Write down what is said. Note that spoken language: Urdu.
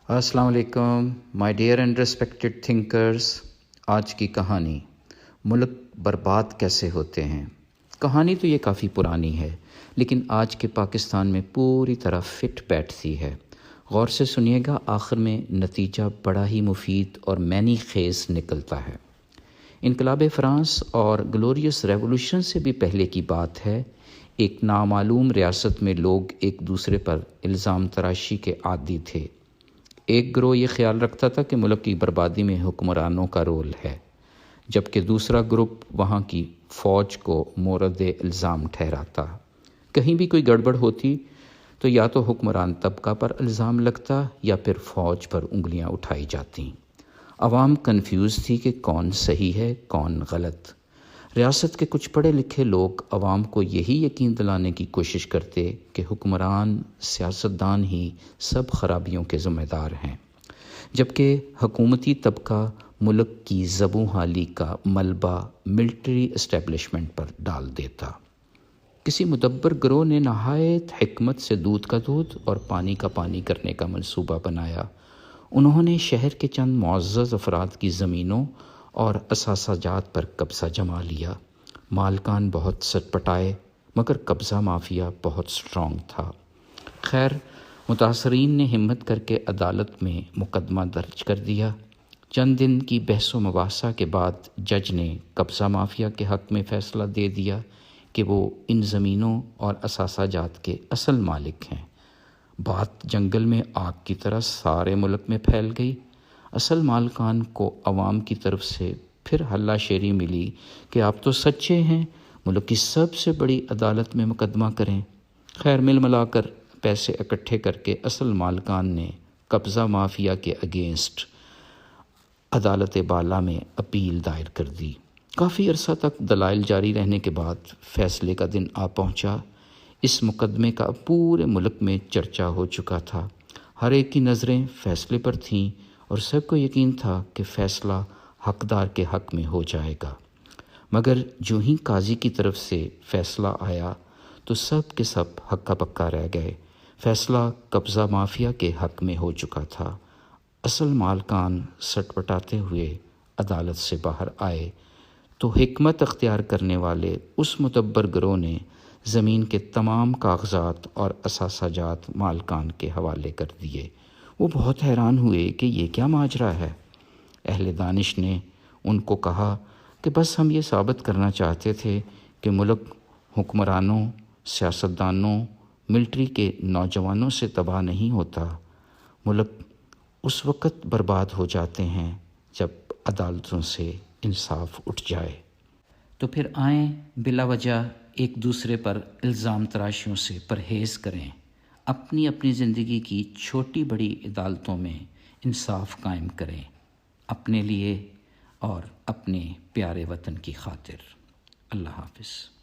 السلام علیکم my dear and respected thinkers. آج کی کہانی، ملک برباد کیسے ہوتے ہیں۔ کہانی تو یہ کافی پرانی ہے، لیکن آج کے پاکستان میں پوری طرح فٹ بیٹھتی ہے۔ غور سے سنیے گا، آخر میں نتیجہ بڑا ہی مفید اور معنی خیز نکلتا ہے۔ انقلاب فرانس اور گلوریس ریولوشن سے بھی پہلے کی بات ہے۔ ایک نامعلوم ریاست میں لوگ ایک دوسرے پر الزام تراشی کے عادی تھے۔ ایک گروہ یہ خیال رکھتا تھا کہ ملک کی بربادی میں حکمرانوں کا رول ہے، جبکہ دوسرا گروپ وہاں کی فوج کو مورد الزام ٹھہراتا۔ کہیں بھی کوئی گڑبڑ ہوتی تو یا تو حکمران طبقہ پر الزام لگتا یا پھر فوج پر انگلیاں اٹھائی جاتی۔ عوام کنفیوز تھی کہ کون صحیح ہے کون غلط۔ ریاست کے کچھ پڑھے لکھے لوگ عوام کو یہی یقین دلانے کی کوشش کرتے کہ حکمران سیاستدان ہی سب خرابیوں کے ذمہ دار ہیں، جبکہ حکومتی طبقہ ملک کی زبوں حالی کا ملبہ ملٹری اسٹیبلشمنٹ پر ڈال دیتا۔ کسی مدبر گروہ نے نہایت حکمت سے دودھ کا دودھ اور پانی کا پانی کرنے کا منصوبہ بنایا۔ انہوں نے شہر کے چند معزز افراد کی زمینوں اور اثاثہ جات پر قبضہ جما لیا۔ مالکان بہت سٹپٹائے، مگر قبضہ مافیا بہت سٹرونگ تھا۔ خیر، متاثرین نے ہمت کر کے عدالت میں مقدمہ درج کر دیا۔ چند دن کی بحث و مباحثہ کے بعد جج نے قبضہ مافیا کے حق میں فیصلہ دے دیا کہ وہ ان زمینوں اور اثاثہ جات کے اصل مالک ہیں۔ بات جنگل میں آگ کی طرح سارے ملک میں پھیل گئی۔ اصل مالکان کو عوام کی طرف سے پھر ہلہ شیری ملی کہ آپ تو سچے ہیں، ملک کی سب سے بڑی عدالت میں مقدمہ کریں۔ خیر، مل ملا کر پیسے اکٹھے کر کے اصل مالکان نے قبضہ مافیا کے اگینسٹ عدالت بالا میں اپیل دائر کر دی۔ کافی عرصہ تک دلائل جاری رہنے کے بعد فیصلے کا دن آ پہنچا۔ اس مقدمے کا پورے ملک میں چرچا ہو چکا تھا۔ ہر ایک کی نظریں فیصلے پر تھیں اور سب کو یقین تھا کہ فیصلہ حقدار کے حق میں ہو جائے گا۔ مگر جو ہی قاضی کی طرف سے فیصلہ آیا تو سب کے سب ہکا پکا رہ گئے۔ فیصلہ قبضہ مافیا کے حق میں ہو چکا تھا۔ اصل مالکان سٹپٹاتے ہوئے عدالت سے باہر آئے تو حکمت اختیار کرنے والے اس مدبر گروہ نے زمین کے تمام کاغذات اور اثاثہ جات مالکان کے حوالے کر دیے۔ وہ بہت حیران ہوئے کہ یہ کیا ماجرا ہے۔ اہل دانش نے ان کو کہا کہ بس ہم یہ ثابت کرنا چاہتے تھے کہ ملک حکمرانوں، سیاستدانوں، ملٹری کے نوجوانوں سے تباہ نہیں ہوتا۔ ملک اس وقت برباد ہو جاتے ہیں جب عدالتوں سے انصاف اٹھ جائے۔ تو پھر آئیں بلا وجہ ایک دوسرے پر الزام تراشیوں سے پرہیز کریں، اپنی اپنی زندگی کی چھوٹی بڑی عدالتوں میں انصاف قائم کریں، اپنے لیے اور اپنے پیارے وطن کی خاطر۔ اللہ حافظ۔